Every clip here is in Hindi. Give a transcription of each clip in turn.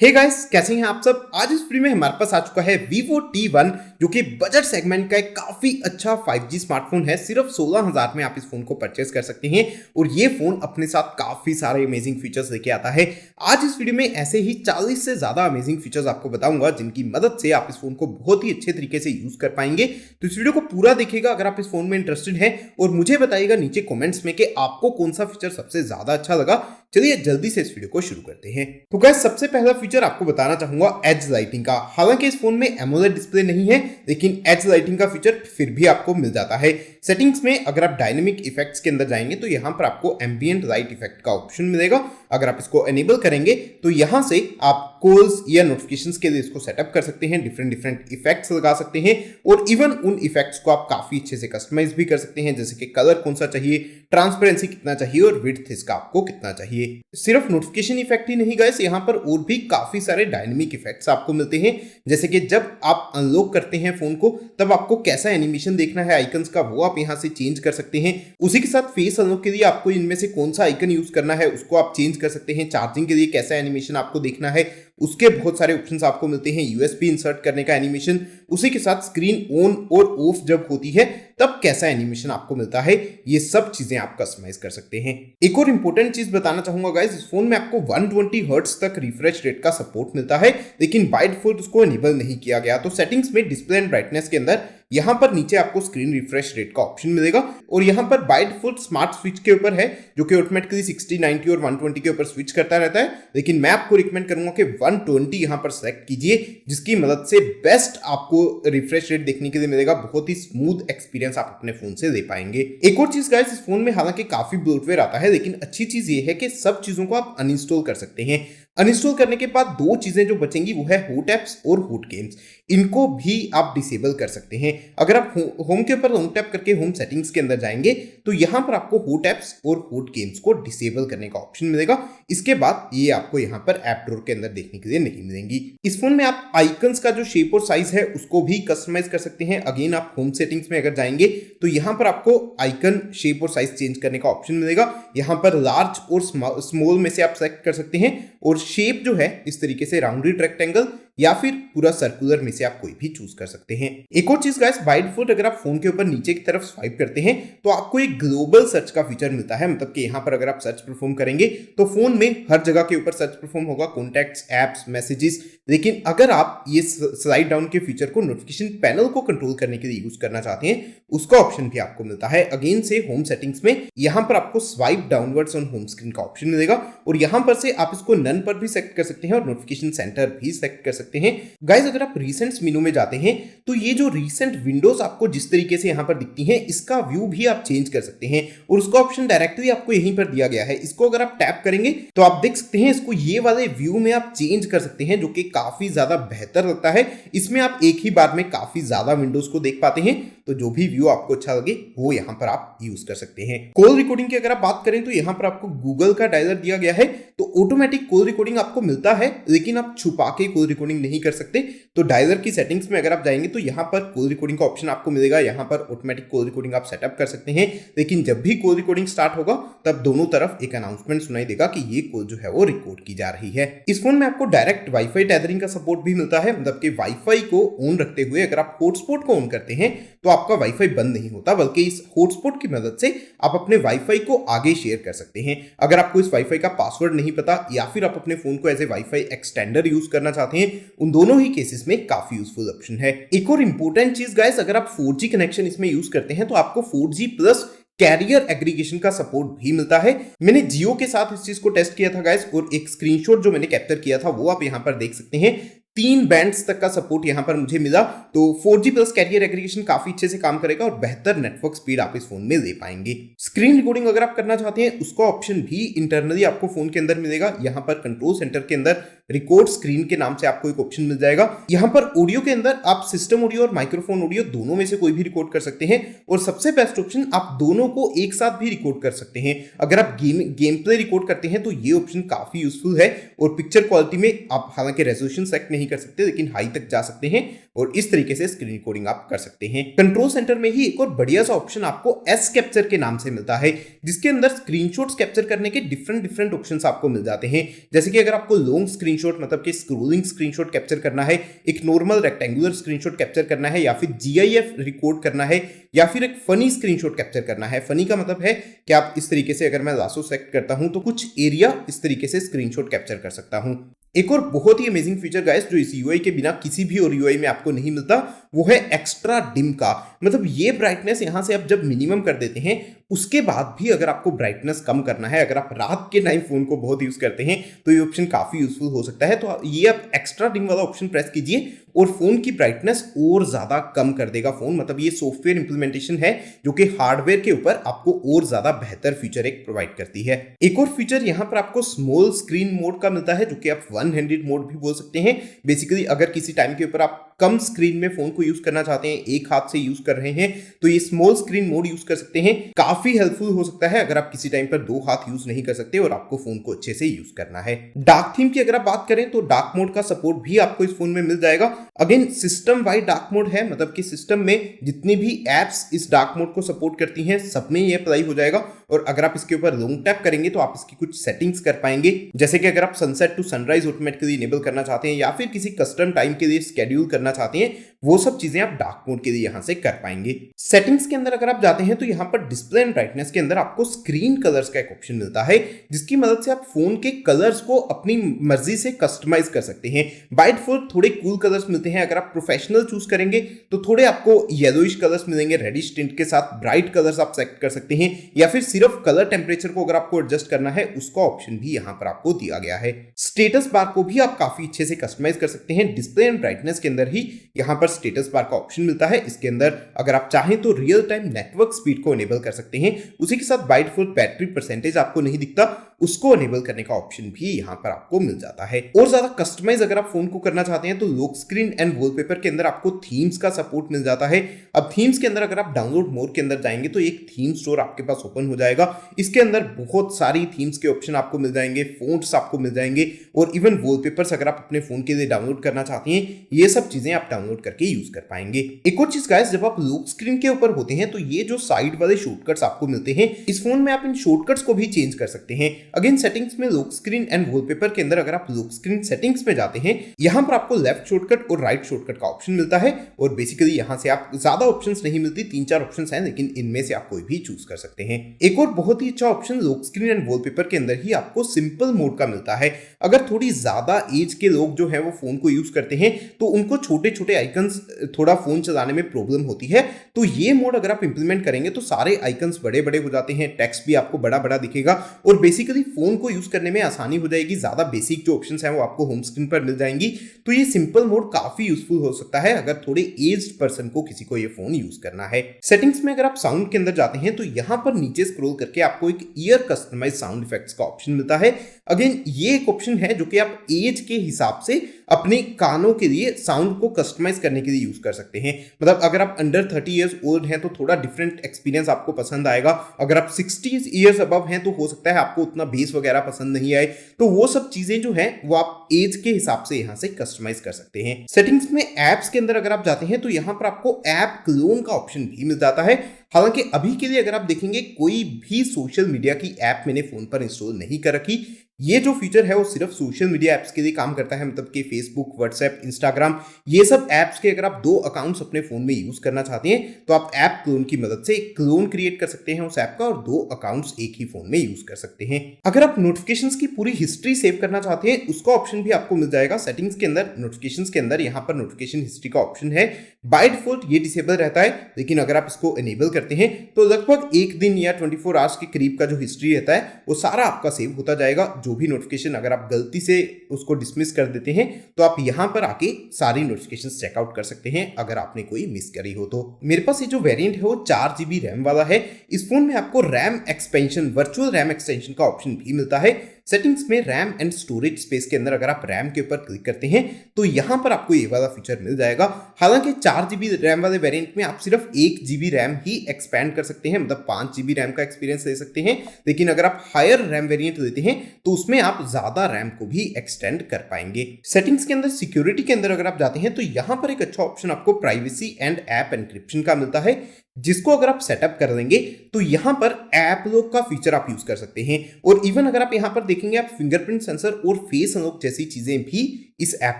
हे गाइस, कैसे हैं आप सब। आज इस वीडियो में हमारे पास आ चुका है Vivo T1 जो कि बजट सेगमेंट का एक काफी अच्छा 5G स्मार्टफोन है। सिर्फ 16,000 में आप इस फोन को परचेस कर सकते हैं और ये फोन अपने साथ काफी सारे अमेजिंग फीचर्स लेके आता है। आज इस वीडियो में ऐसे ही 40 से ज्यादा अमेजिंग फीचर्स आपको बताऊंगा जिनकी मदद से आप इस फोन को बहुत ही अच्छे तरीके से यूज कर पाएंगे। तो इस वीडियो को पूरा देखिएगा अगर आप इस फोन में इंटरेस्टेड हैं और मुझे बताइएगा नीचे कमेंट्स में कि आपको कौन सा फीचर सबसे ज्यादा अच्छा लगा। चलिए जल्दी से इस वीडियो को शुरू करते हैं। तो गाइस, सबसे पहला फीचर आपको बताना चाहूंगा एज लाइटिंग का। हालांकि इस फोन में एमोलेड डिस्प्ले नहीं है, लेकिन एज लाइटिंग का फीचर फिर भी आपको मिल जाता है। सेटिंग्स में अगर आप डायनेमिक इफेक्ट्स के अंदर जाएंगे तो यहाँ पर आपको एम्बिएंट लाइट इफेक्ट का ऑप्शन मिलेगा। अगर आप इसको एनेबल करेंगे तो यहाँ से आप कॉल्स या नोटिफिकेशंस के लिए इसको सेटअप कर सकते हैं, डिफरेंट इफेक्ट्स लगा सकते हैं और इवन उन इफेक्ट्स को आप काफी अच्छे से कस्टमाइज भी कर सकते हैं, जैसे कि कलर कौन सा चाहिए, ट्रांसपेरेंसी कितना चाहिए और विड्थ इसका आपको कितना चाहिए। सिर्फ नोटिफिकेशन इफेक्ट ही नहीं गाइस, यहाँ पर और भी काफी सारे डायनेमिक इफेक्ट्स आपको मिलते हैं, जैसे कि जब आप अनलॉक करते हैं फोन को तब आपको कैसा एनिमेशन देखना है आइकन्स का, वो आप यहाँ से चेंज कर सकते हैं। उसी के साथ फेस अनलॉक के लिए आपको इनमें से कौन सा आइकन यूज करना है उसको आप चेंज कर सकते हैं। चार्जिंग के लिए कैसा एनिमेशन आपको देखना है उसके बहुत सारे ऑप्शंस आपको मिलते हैं। यूएसबी इंसर्ट करने का एनिमेशन, उसी के साथ स्क्रीन ऑन और ऑफ जब होती है तब कैसा एनिमेशन आपको मिलता है, ये सब चीजें आप कस्टमाइज कर सकते हैं। एक और इंपॉर्टेंट चीज बताना चाहूंगा गाइस, इस फोन में आपको 120 हर्ट्ज तक रिफ्रेश रेट का सपोर्ट मिलता है, लेकिन बाय डिफॉल्ट उसको एनेबल नहीं किया गया। तो सेटिंग्स में डिस्प्ले एंड ब्राइटनेस के अंदर यहां पर नीचे आपको स्क्रीन रिफ्रेश रेट का ऑप्शन मिलेगा और यहां पर बाय डिफॉल्ट स्मार्ट स्विच के ऊपर है जो कि ऑटोमेटिकली 60, 90 और 120 के ऊपर स्विच करता रहता है, लेकिन मैं आपको रिकमेंड करूंगा कि 120 यहां पर सेलेक्ट कीजिए, जिसकी मदद से बेस्ट आपको रिफ्रेश रेट देखने के लिए मिलेगा। बहुत ही स्मूथ एक्सपीरियंस आप अपने फोन से ले पाएंगे। एक और चीज गाइस, इस फोन में हालांकि काफी ब्लोटवेयर आता है, लेकिन अच्छी चीज ये है कि सब चीजों को आप अनइंस्टॉल कर सकते हैं। अनइंस्टॉल करने के बाद दो चीजें जो बचेंगी वो है हॉट एप्स और हॉट गेम्स, इनको भी आप डिसेबल कर सकते हैं। अगर आप होम के ऊपर लॉन्ग टैप करके होम सेटिंग्स के अंदर जाएंगे तो यहां पर आपको हॉट एप्स और हॉट गेम्स को डिसेबल करने का ऑप्शन मिलेगा। इसके बाद ये आपको यहां पर ऐप ड्रॉअर के अंदर देखने के लिए नहीं मिलेंगी। इस फोन में आप आइकन्स का जो शेप और साइज है उसको भी कस्टमाइज कर सकते हैं। अगेन आप होम सेटिंग्स में अगर जाएंगे तो यहां पर आपको आइकन शेप और साइज चेंज करने का ऑप्शन मिलेगा। यहां पर लार्ज और स्मॉल में से आप सेलेक्ट कर सकते हैं और शेप जो है इस तरीके से राउंडेड रेक्टेंगल या फिर पूरा सर्कुलर में से आप कोई भी चूज कर सकते हैं। एक और चीज गाइस, बाय डिफॉल्ट अगर आप फोन के ऊपर नीचे की तरफ स्वाइप करते हैं तो आपको एक ग्लोबल सर्च का फीचर मिलता है, मतलब कि यहां पर अगर आप सर्च परफॉर्म करेंगे तो फोन में हर जगह के ऊपर सर्च परफॉर्म होगा, कॉन्टैक्ट्स, एप्स, मैसेजेस। लेकिन अगर आप ये स्लाइड डाउन के फीचर को नोटिफिकेशन पैनल को कंट्रोल करने के लिए यूज करना चाहते हैं उसका ऑप्शन भी आपको मिलता है। अगेन से होम सेटिंग्स में यहां पर आपको swipe downwards on home screen का ऑप्शन मिलेगा और यहां पर से आप इसको नन पर भी सेलेक्ट कर सकते हैं और नोटिफिकेशन सेंटर भी सेलेक्ट कर सकते हैं। गाइस, अगर आप रीसेंट्स मेनू में जाते हैं तो ये जो रीसेंट विंडोज आपको जिस तरीके से यहां पर दिखती हैं इसका व्यू भी आप चेंज कर सकते हैं और उसका ऑप्शन डायरेक्टली आपको यहीं पर दिया गया है। इसको अगर आप टैप करेंगे तो आप देख सकते हैं इसको ये वाले व्यू में आप चेंज कर सकते हैं, जो कि काफी ज्यादा बेहतर लगता है। इसमें आप एक ही बार में काफी ज्यादा विंडोज को देख पाते हैं, तो जो भी व्यू आपको अच्छा लगे वो यहां पर आप यूज कर सकते हैं। कॉल रिकॉर्डिंग की अगर आप बात करें तो यहां पर आपको गूगल का डायलर दिया गया है, तो ऑटोमेटिक कॉल रिकॉर्डिंग आपको मिलता है, लेकिन आप छुपा के कॉल रिकॉर्डिंग नहीं कर सकते। तो डायलर की सेटिंग्स में अगर आप जाएंगे तो यहां पर कॉल रिकॉर्डिंग का ऑप्शन आपको मिलेगा। यहां पर ऑटोमेटिक कॉल रिकॉर्डिंग आप सेटअप कर सकते हैं, लेकिन जब भी कॉल रिकॉर्डिंग स्टार्ट होगा तब दोनों तरफ एक अनाउंसमेंट सुनाई देगा कि ये कॉल जो है वो रिकॉर्ड की जा रही है। इस फोन में आपको डायरेक्ट वाईफाई टेथरिंग का सपोर्ट भी मिलता है, मतलब कि वाईफाई को ऑन रखते हुए अगर आप हॉटस्पॉट को ऑन करते हैं तो आपका वाईफाई बंद नहीं होता, बल्कि इस हॉटस्पॉट की मदद से आप अपने वाईफाई को आगे शेयर कर सकते हैं। अगर आपको इस वाईफाई का पासवर्ड नहीं पता या फिर आप अपने फोन को as a WiFi extender use करना चाहते हैं, उन दोनों ही केसेस में काफी यूजफुल ऑप्शन है। एक और इंपॉर्टेंट चीज गाइस, अगर आप 4G कनेक्शन इसमें यूज करते हैं तो आपको 4G प्लस कैरियर एग्रीगेशन का सपोर्ट भी मिलता है। मैंने जियो के साथ इस चीज को टेस्ट किया था गाइस और एक स्क्रीनशॉट जो मैंने कैप्चर किया था वो आप यहां पर देख सकते हैं। 3 बैंड्स तक का सपोर्ट यहां पर मुझे मिला, तो 4G प्लस कैरियर एग्रीगेशन काफी अच्छे से काम करेगा और बेहतर नेटवर्क स्पीड आप इस फोन में ले पाएंगे। स्क्रीन रिकॉर्डिंग अगर आप करना चाहते हैं उसका ऑप्शन भी इंटरनली आपको फोन के अंदर मिलेगा। यहां पर कंट्रोल सेंटर के अंदर रिकॉर्ड स्क्रीन के नाम से आपको एक ऑप्शन मिल जाएगा। यहां पर ऑडियो के अंदर आप सिस्टम ऑडियो और माइक्रोफोन ऑडियो दोनों में से कोई भी रिकॉर्ड कर सकते हैं और सबसे बेस्ट ऑप्शन आप दोनों को एक साथ भी रिकॉर्ड कर सकते हैं। अगर आप गेम प्ले रिकॉर्ड करते हैं तो ये ऑप्शन काफी यूजफुल है और पिक्चर क्वालिटी में आप हालांकि रेजोल्यूशन सेलेक्ट नहीं नहीं कर सकते, लेकिन हाई तक जा सकते हैं और इस तरीके से स्क्रीन रिकॉर्डिंग आप कर सकते हैं। कंट्रोल सेंटर में ही एक और बढ़िया सा ऑप्शन आपको एस कैप्चर के नाम से मिलता है, जिसके अंदर स्क्रीनशॉट्स कैप्चर करने के डिफरेंट ऑप्शंस आपको मिल जाते हैं। जैसे कि अगर आपको लॉन्ग स्क्रीनशॉट मतलब कि स्क्रोलिंग स्क्रीनशॉट कैप्चर करना है, एक नॉर्मल रेक्टेंगुलर स्क्रीनशॉट कैप्चर करना है, या फिर जीआईएफ रिकॉर्ड करना है, या फिर एक फनी स्क्रीनशॉट कैप्चर करना है। फनी का मतलब है कि आप इस तरीके से, अगर मैं लासो सेलेक्ट करता हूं तो कुछ एरिया इस तरीके से स्क्रीनशॉट कैप्चर कर सकता हूं। एक और बहुत ही अमेजिंग फीचर गाइस जो इस यूआई के बिना किसी भी और यूआई में आपको नहीं मिलता, वो है एक्स्ट्रा डिम का। मतलब ये ब्राइटनेस यहां से आप जब मिनिमम कर देते हैं, उसके बाद भी अगर आपको ब्राइटनेस कम करना है, अगर आप रात के टाइम फोन को बहुत यूज करते हैं, तो ये ऑप्शन काफी यूजफुल हो सकता है। तो ये आप एक्स्ट्रा डिम वाला ऑप्शन प्रेस कीजिए और फोन की ब्राइटनेस और ज्यादा कम कर देगा फोन। मतलब ये सॉफ्टवेयर इंप्लीमेंटेशन है जो कि हार्डवेयर के ऊपर आपको और ज्यादा बेहतर फीचर एक प्रोवाइड करती है। एक और फीचर यहाँ पर आपको स्मॉल स्क्रीन मोड का मिलता है, जो कि आप वन हैंडेड मोड भी बोल सकते हैं। बेसिकली अगर किसी टाइम के ऊपर आप कम स्क्रीन में फोन को यूज करना चाहते हैं, एक हाथ से यूज कर रहे हैं, तो ये स्मॉल स्क्रीन मोड यूज कर सकते हैं। काफी हेल्पफुल हो सकता है अगर आप किसी टाइम पर दो हाथ यूज नहीं कर सकते और आपको फोन को अच्छे से यूज करना है। डार्क थीम की अगर आप बात करें तो डार्क मोड का सपोर्ट भी आपको इस फोन में मिल जाएगा। Again system wide dark mode है, मतलब कि सिस्टम में जितनी भी एप्स इस डार्क मोड को सपोर्ट करती हैं सब में ये अप्लाई हो जाएगा। और अगर आप इसके ऊपर लॉन्ग टैप करेंगे तो आप इसकी कुछ सेटिंग्स कर पाएंगे, जैसे कि अगर आप sunset to sunrise automatically enable करना चाहते हैं, या फिर किसी कस्टम टाइम के लिए शेड्यूल करना चाहते हैं, वो सब चीजें आप डार्क मोड के लिए यहां से कर पाएंगे। सेटिंग्स के अंदर अगर आप जाते हैं तो यहां पर डिस्प्ले एंड ब्राइटनेस के अंदर आपको स्क्रीन कलर्स का एक ऑप्शन मिलता है, जिसकी मदद से आप फोन के कलर्स को अपनी मर्जी से कस्टमाइज कर सकते हैं। बाय डिफॉल्ट थोड़े कूल कलर्स मिलते हैं, अगर आप प्रोफेशनल चूज करेंगे तो थोड़े आपको येलोइश कलर्स मिलेंगे रेडिश टिंट के साथ। ब्राइट कलर्स आप सेलेक्ट कर सकते हैं, या फिर सिर्फ कलर टेम्परेचर को अगर आपको एडजस्ट करना है उसका ऑप्शन भी यहां पर आपको दिया गया है। स्टेटस बार को भी आप काफी अच्छे से कस्टमाइज कर सकते हैं। डिस्प्ले एंड ब्राइटनेस के अंदर ही यहां पर स्टेटस बार का ऑप्शन मिलता है। इसके अंदर अगर आप चाहें तो रियल टाइम नेटवर्क स्पीड को इनेबल कर सकते हैं। उसी के साथ बाय डिफॉल्ट बैटरी परसेंटेज आपको नहीं दिखता, उसको इनेबल करने का ऑप्शन भी यहां पर आपको मिल जाता है। और ज्यादा कस्टमाइज अगर आप फोन को करना चाहते हैं तो लॉक स्क्रीन एंड वॉलपेपर के अंदर आपको थीम्स का सपोर्ट मिल जाता है। अब थीम्स के अंदर अगर आप डाउनलोड मोड के अंदर जाएंगे तो एक थीम स्टोर आपके पास ओपन हो जाएगा। इसके अंदर बहुत सारी थीम्स के ऑप्शन आपको मिल जाएंगे, फोन्ट्स आपको मिल जाएंगे, और इवन वॉलपेपर्स अगर आप अपने फोन के लिए डाउनलोड करना चाहते हैं, ये सब चीजें आप डाउनलोड करके यूज कर पाएंगे। एक और चीज गाइस, जब आप लॉक स्क्रीन के ऊपर होते हैं तो ये जो साइड वाले शॉर्टकट्स आपको मिलते हैं, इस फोन में आप इन शॉर्टकट्स को भी चेंज कर सकते हैं। अगेन सेटिंग्स में लॉक स्क्रीन एंड वॉलपेपर के अंदर अगर आप लॉक स्क्रीन सेटिंग्स में जाते हैं, यहां पर आपको लेफ्ट शॉर्टकट और राइट शॉर्टकट का ऑप्शन मिलता है। और बेसिकली यहां से आप ज्यादा ऑप्शंस नहीं मिलती, 3-4 ऑप्शंस हैं, लेकिन इनमें से आप कोई भी चूज कर सकते हैं। एक और बहुत ही अच्छा option lock screen and wallpaper के अंदर ही आपको सिंपल मोड का मिलता है। अगर थोड़ी ज्यादा एज के लोग जो है वो फोन को यूज करते हैं तो उनको छोटे छोटे आइकन्स थोड़ा फोन चलाने में प्रॉब्लम होती है, तो ये मोड अगर आप इंप्लीमेंट करेंगे तो सारे आइकन्स बड़े बड़े हो जाते हैं, टेक्स्ट भी आपको बड़ा बड़ा दिखेगा और बेसिकली फोन को यूज करने में आसानी हो जाएगी। ज्यादा बेसिक जो ऑप्शंस हैं वो आपको होम स्क्रीन पर मिल जाएंगी। तो ये सिंपल मोड काफी यूजफुल हो सकता है अगर थोड़े एज्ड पर्सन को किसी को ये फोन यूज करना है। सेटिंग्स में अगर आप साउंड के अंदर जाते हैं तो यहां पर नीचे स्क्रॉल करके आपको एक ईयर कस्टमाइज साउंड इफेक्ट्स का ऑप्शन मिलता है। अगेन ये एक ऑप्शन है जो कि आप एज के हिसाब से अपने कानों के लिए साउंड को कस्टमाइज करने के लिए यूज कर सकते हैं। मतलब अगर आप अंडर 30 इयर्स ओल्ड हैं तो थोड़ा डिफरेंट एक्सपीरियंस आपको पसंद आएगा। अगर आप 60 इयर्स अबव हैं तो हो सकता है आपको उतना बेस वगैरह पसंद नहीं आए। तो वो सब चीजें जो हैं वो आप एज के हिसाब से यहां से कस्टमाइज कर सकते हैं। सेटिंग्स में एप्स के अंदर अगर आप जाते हैं तो यहां पर आपको ऐप क्लोन का ऑप्शन भी मिल जाता है। हालांकि अभी के लिए अगर आप देखेंगे कोई भी सोशल मीडिया की ऐप मैंने फोन पर इंस्टॉल नहीं कर रखी। ये जो फीचर है वो सिर्फ सोशल मीडिया ऐप्स के लिए काम करता है, मतलब कि फेसबुक, व्हाट्सएप, इंस्टाग्राम, ये सब ऐप्स के अगर आप 2 अकाउंट्स अपने फोन में यूज करना चाहते हैं तो आप ऐप क्लोन की मदद से एक क्लोन क्रिएट कर सकते हैं उस ऐप का और 2 अकाउंट्स एक ही फोन में यूज कर सकते हैं। अगर आप नोटिफिकेशंस की पूरी हिस्ट्री सेव करना चाहते हैं उसका ऑप्शन भी आपको मिल जाएगा। सेटिंग्स के अंदर नोटिफिकेशंस के अंदर यहाँ पर नोटिफिकेशन हिस्ट्री का ऑप्शन है। बाय डिफॉल्ट ये डिसेबल रहता है, लेकिन अगर आप इसको एनेबल करते हैं तो लगभग 1 दिन या 24 आवर्स के करीब का जो हिस्ट्री रहता है वो सारा आपका सेव होता जाएगा। जो भी नोटिफिकेशन अगर आप गलती से उसको डिसमिस कर देते हैं तो आप यहां पर आके सारी नोटिफिकेशंस चेकआउट कर सकते हैं अगर आपने कोई मिस करी हो तो। मेरे पास ये जो वेरिएंट है वो 4 GB रैम वाला है। इस फोन में आपको RAM expansion, virtual RAM extension का ऑप्शन भी मिलता है। सेटिंग्स में रैम एंड स्टोरेज स्पेस के अंदर अगर आप रैम के ऊपर क्लिक करते हैं तो यहाँ पर आपको ये वाला फीचर मिल जाएगा। हालांकि 4 GB रैम वाले वेरिएंट में आप सिर्फ 1 GB रैम ही एक्सपैंड कर सकते हैं, मतलब 5 GB रैम का एक्सपीरियंस ले सकते हैं। लेकिन अगर आप हायर रैम वेरिएंट लेते हैं तो उसमें आप ज्यादा रैम को भी एक्सटेंड कर पाएंगे। सेटिंग्स के अंदर सिक्योरिटी के अंदर अगर आप जाते हैं तो यहाँ पर एक अच्छा ऑप्शन आपको प्राइवेसी एंड ऐप एनक्रिप्शन का मिलता है, जिसको अगर आप सेटअप कर लेंगे तो यहां पर ऐप लॉक का फीचर आप यूज कर सकते हैं। और इवन अगर आप यहां पर देखेंगे आप फिंगरप्रिंट सेंसर और फेस अनलॉक जैसी चीजें भी इस ऐप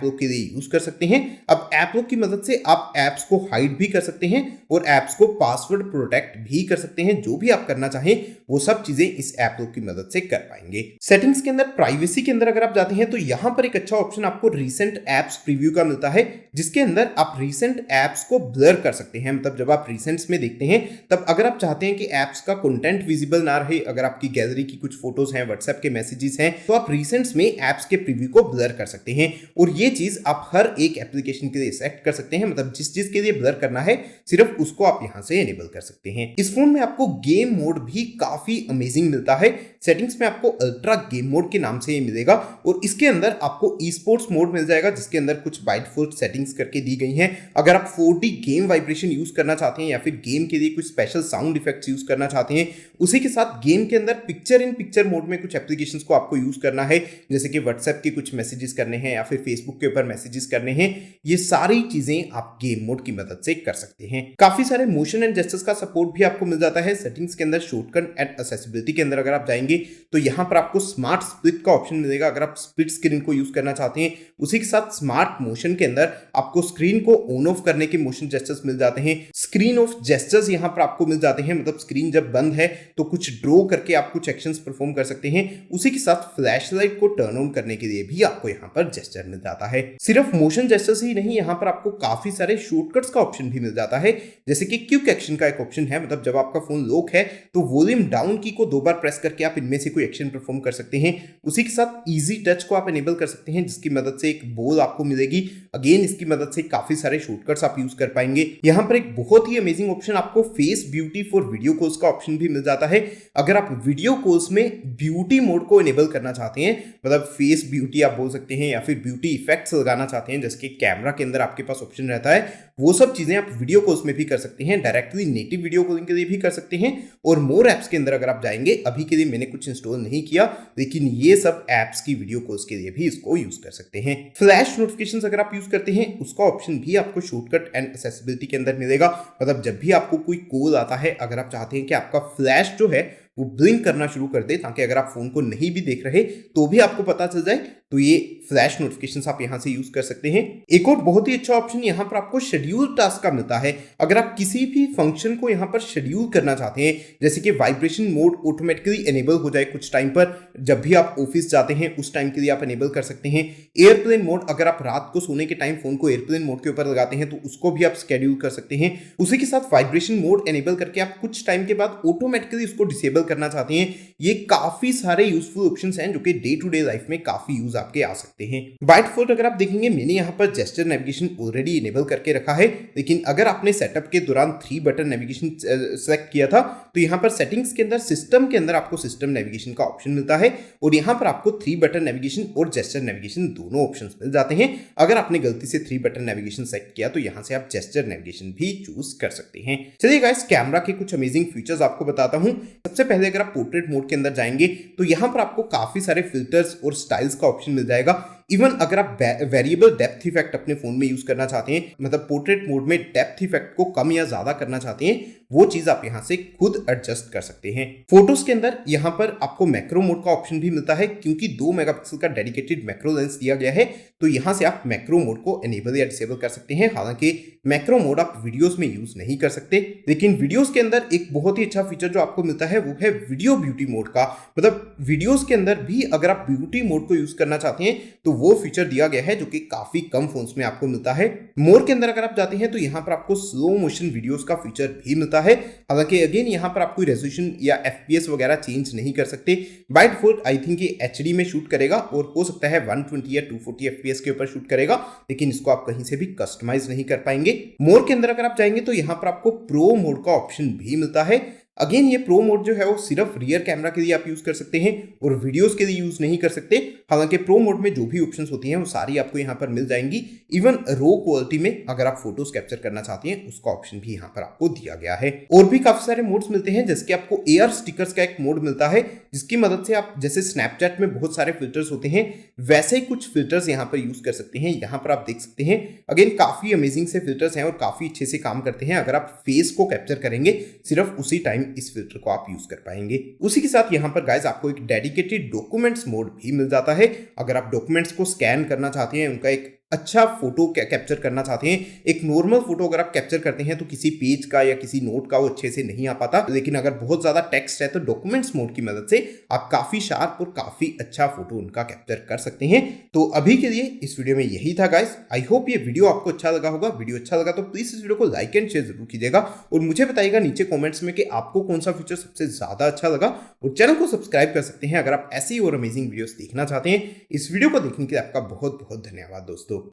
लॉक के लिए यूज कर सकते हैं। अब ऐप लॉक की मदद से आप ऐप्स को हाइड भी कर सकते हैं और ऐप्स को पासवर्ड प्रोटेक्ट भी कर सकते हैं। जो भी आप करना चाहें वो सब चीजें इस ऐप लॉक की मदद से कर पाएंगे। सेटिंग्स के अंदर प्राइवेसी के अंदर अगर आप जाते हैं तो यहां पर एक अच्छा ऑप्शन आपको रीसेंट एप्स प्रीव्यू का मिलता है, जिसके अंदर आप रीसेंट एप्स को ब्लर कर सकते हैं। मतलब जब आप रीसेंट्स में देखते हैं तब अगर आप चाहते हैं कि एप्स का कंटेंट विजिबल ना रहे, अगर आपकी गैलरी की कुछ फोटोज हैं, व्हाट्सएप के मैसेजेस हैं, तो आप रीसेंट्स में एप्स के प्रीव्यू को ब्लर कर सकते हैं। और ये चीज आप हर एक एप्लीकेशन के लिए सेट कर सकते हैं, मतलब जिस चीज के लिए ब्लर करना है सिर्फ उसको आप यहां से एनेबल कर सकते हैं। इस फोन में आपको गेम मोड भी काफी अमेजिंग मिलता है। सेटिंग्स में आपको अल्ट्रा गेम मोड के नाम से ये मिलेगा और इसके अंदर आपको ई स्पोर्ट्स मोड मिल जाएगा, जिसके अंदर कुछ बाय डिफॉल्ट सेटिंग्स करके दी गई हैं। अगर आप 4D गेम वाइब्रेशन यूज करना चाहते हैं या फिर गेम के लिए कुछ स्पेशल साउंड इफेक्ट्स यूज करना चाहते हैं, उसी के साथ गेम के अंदर पिक्चर इन पिक्चर मोड में कुछ एप्लीकेशंस को आपको यूज करना है, जैसे कि व्हाट्सएप के कुछ मैसेजेस करने हैं या फिर फेसबुक के ऊपर मैसेजेस करने हैं, ये सारी चीजें आप गेम मोड की मदद से कर सकते हैं। काफी सारे मोशन एंड जेस्चर्स का सपोर्ट भी आपको मिल जाता है। सेटिंग्स के अंदर शॉर्टकट एंड एक्सेसिबिलिटी के अंदर अगर आप जाएंगे तो यहां पर आपको स्मार्ट स्प्लिट का ऑप्शन मिलेगा अगर आप स्प्लिट स्क्रीन को यूज करना चाहते हैं। उसी के साथ स्मार्ट मोशन के अंदर आपको स्क्रीन को ऑन ऑफ करने के मोशन जेस्चर्स मिल जाते हैं। स्क्रीन ऑफ जेस्चर्स यहां पर आपको मिल जाते हैं, मतलब स्क्रीन जब बंद है तो कुछ ड्रॉ करके आप कुछ एक्शंस परफॉर्म कर सकते हैं। उसी के साथ फ्लैश लाइट को टर्न ऑन करने के लिए भी आपको यहां पर जेस्चर मिल जाता है। सिर्फ मोशन जेस्चर्स ही नहीं, यहां पर आपको काफी सारे शॉर्टकट्स का ऑप्शन भी मिल जाता है, जैसे कि क्विक एक्शन का एक ऑप्शन है, मतलब जब आपका फोन लॉक है तो वॉल्यूम डाउन की को 2 बार प्रेस करके आप इनमें से कोई एक्शन परफॉर्म कर सकते हैं। उसी के साथ इजी टच को आप एनेबल कर सकते हैं, जिसकी मदद से एक बॉल आपको मिलेगी। अगेन इसकी मदद से काफी सारे शॉर्टकट्स आप यूज कर पाएंगे। यहां पर एक बहुत ही अमेजिंग ऑप्शन आपको face beauty for video calls का ऑप्शन भी मिल जाता है। अगर आप वीडियो कॉल्स में ब्यूटी मोड को एनेबल करना चाहते हैं, मतलब फेस ब्यूटी आप बोल सकते हैं या फिर ब्यूटी इफेक्ट्स लगाना चाहते हैं, जैसे कि कैमरा के अंदर आपके पास ऑप्शन रहता है, वो सब चीजें आप वीडियो कॉल्स में भी कर सकते हैं। डायरेक्टली नेटिव वीडियो कॉलिंग के लिए भी कर सकते हैं। और मोर एप्स के अंदर अगर आप जाएंगे, अभी के लिए मैंने कुछ इंस्टॉल नहीं किया, लेकिन ये सब एप्स की वीडियो कॉल्स के लिए भी इसको यूज कर सकते हैं। फ्लैश नोटिफिकेशंस अगर आप यूज करते हैं, उसका ऑप्शन भी आपको शॉर्टकट एंड एक्सेसिबिलिटी के अंदर मिलेगा। मतलब जब भी आपको कोई कॉल आता है, अगर आप चाहते हैं कि आपका फ्लैश जो है वो ब्लिंक करना शुरू कर दे, ताकि अगर आप फोन को नहीं भी देख रहे तो भी आपको पता चल जाए, तो ये फ्लैश नोटिफिकेशंस आप यहां से यूज कर सकते हैं। एक और बहुत ही अच्छा ऑप्शन यहां पर आपको शेड्यूल टास्क का मिलता है। अगर आप किसी भी फंक्शन को यहां पर शेड्यूल करना चाहते हैं, जैसे कि वाइब्रेशन मोड ऑटोमेटिकली एनेबल हो जाए कुछ टाइम पर, जब भी आप ऑफिस जाते हैं उस टाइम के लिए आप एनेबल कर सकते हैं। एयरप्लेन मोड, अगर आप रात को सोने के टाइम फोन को एयरप्लेन मोड के ऊपर लगाते हैं तो उसको भी आप शेड्यूल कर सकते हैं। उसी के साथ वाइब्रेशन मोड एनेबल करके आप कुछ टाइम के बाद ऑटोमेटिकली उसको डिसेबल करना चाहते हैं। ये काफी सारे यूजफुल ऑप्शंस हैं जो कि डे टू डे लाइफ में काफी यूज आपके आ सकते हैं। बाय डिफॉल्ट अगर आप देखेंगे, मैंने यहाँ पर जेस्चर नेविगेशन ऑलरेडी इनेबल करके रखा है, लेकिन अगर आपने सेटअप के दौरान 3 बटन नेविगेशन सेलेक्ट किया था तो यहाँ पर सेटिंग्स के अंदर सिस्टम के अंदर आपको सिस्टम नेविगेशन का ऑप्शन मिलता है और यहाँ पर आपको 3 बटन नेविगेशन और जेस्चर नेविगेशन दोनों ऑप्शंस मिल जाते हैं। अगर आपने गलती से 3 बटन नेविगेशन सेलेक्ट किया तो यहाँ से आप जेस्चर नेविगेशन भी चूज कर सकते हैं। चलिए गाइस, कैमरा के कुछ अमेजिंग फीचर्स आपको बताता हूँ। सबसे पहले अगर आप पोर्ट्रेट मोड के अंदर जाएंगे तो यहाँ पर आपको काफी सारे फिल्टर्स और स्टाइल्स का ऑप्शन मिल जाएगा। इवन अगर आप वेरिएबल डेप्थ इफेक्ट अपने फोन में यूज करना चाहते हैं, मतलब पोर्ट्रेट मोड में डेप्थ इफेक्ट को कम या ज्यादा करना चाहते हैं, वो चीज आप यहां से खुद एडजस्ट कर सकते हैं। फोटोज के अंदर यहां पर आपको मैक्रो मोड का ऑप्शन भी मिलता है, क्योंकि 2 मेगापिक्सल का डेडिकेटेड मैक्रो लेंस दिया गया है, तो यहां से आप मैक्रो मोड को एनेबल या डिसेबल कर सकते हैं। हालांकि मैक्रो मोड आप वीडियोस में यूज नहीं कर सकते, लेकिन वीडियोस के अंदर एक बहुत ही अच्छा फीचर जो आपको मिलता है वो है वीडियो ब्यूटी मोड का। मतलब वीडियोस के अंदर भी अगर आप ब्यूटी मोड को यूज करना चाहते हैं तो वो फीचर दिया गया है, जो कि काफी कम फोन्स में आपको मिलता है। मोर के अंदर अगर आप जाते हैं तो यहाँ पर आपको स्लो मोशन वीडियोस का फीचर भी मिलता है। हालांकि अगेन यहाँ पर आप कोई रेजोल्यूशन या एफपीएस वगैरह चेंज नहीं कर सकते। बाय डिफॉल्ट आई थिंक ये एचडी में शूट करेगा और हो सकता है 120 या 240 एफपीएस के ऊपर शूट करेगा, लेकिन इसको आप कहीं से भी कस्टमाइज नहीं कर पाएंगे। मोर के अंदर अगर आप जाएंगे तो यहाँ पर आपको प्रो मोड का ऑप्शन भी मिलता है। अगेन ये प्रो मोड जो है वो सिर्फ रियर कैमरा के लिए आप यूज कर सकते हैं और वीडियोस के लिए यूज नहीं कर सकते। हालांकि प्रो मोड में जो भी ऑप्शंस होती हैं वो सारी आपको यहाँ पर मिल जाएंगी। इवन रो क्वालिटी में अगर आप फोटोज कैप्चर करना चाहते हैं उसका ऑप्शन भी यहाँ पर आपको दिया गया है। और भी काफी सारे मोड्स मिलते हैं, जैसे कि आपको AR स्टिकर्स का एक मोड मिलता है जिसकी मदद से आप जैसे स्नैपचैट में बहुत सारे फिल्टर्स होते हैं वैसे ही कुछ फिल्टर्स यहाँ पर यूज कर सकते हैं। यहाँ पर आप देख सकते हैं अगेन काफी अमेजिंग से फिल्टर्स हैं और काफी अच्छे से काम करते हैं। अगर आप फेस को कैप्चर करेंगे सिर्फ उसी टाइम इस फिल्टर को आप यूज कर पाएंगे। उसी के साथ यहाँ पर गाइस आपको एक डेडिकेटेड डॉक्यूमेंट्स मोड भी मिल जाता है। अगर आप डॉक्यूमेंट्स को स्कैन करना चाहते हैं, उनका एक अच्छा फोटो कैप्चर करना चाहते हैं, एक नॉर्मल फोटो अगर आप कैप्चर करते हैं तो किसी पेज का या किसी नोट का वो अच्छे से नहीं आ पाता, लेकिन अगर बहुत ज्यादा टेक्स्ट है तो डॉक्यूमेंट्स मोड की मदद से आप काफी शार्प और काफी अच्छा फोटो उनका कैप्चर कर सकते हैं। तो अभी के लिए इस वीडियो में यही था गाइस। आई होप ये वीडियो आपको अच्छा लगा होगा। वीडियो अच्छा लगा तो प्लीज इस वीडियो को लाइक एंड शेयर जरूर कीजिएगा और मुझे बताइएगा नीचे कॉमेंट्स में कि आपको कौन सा फीचर सबसे ज्यादा अच्छा लगा। और चैनल को सब्सक्राइब कर सकते हैं अगर आप ऐसी और अमेजिंग वीडियोस देखना चाहते हैं। इस वीडियो को देखने के लिए आपका बहुत बहुत धन्यवाद दोस्तों।